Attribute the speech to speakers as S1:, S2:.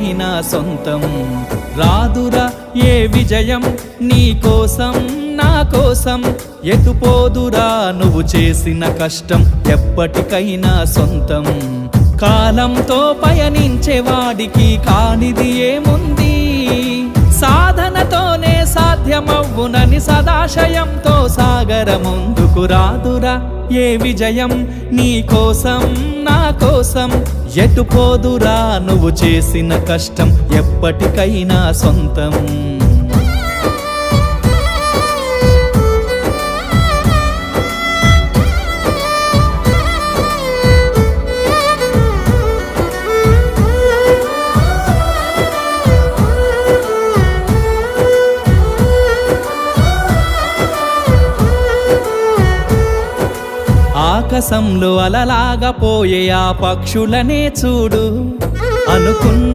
S1: ఎప్పటికైనా సొంతం. రాదురా ఏ విజయం నీ కోసం నా కోసం, ఎటుపోదురా నువ్వు చేసిన కష్టం ఎప్పటికైనా సొంతం. కాలంతో పయనించేవాడికి కానిది ఏముంది, సాధనతోనే సాధ్యమవ్వునని సదాశయంతో సాగర ముందుకు. రాదురా ఏ విజయం నీ కోసం నా కోసం, ఎటుపోదురా నువ్వు చేసిన కష్టం ఎప్పటికైనా సొంతం. ఆకాశంలో అలలాగా పోయే ఆ పక్షులనే చూడు, అనుకున్న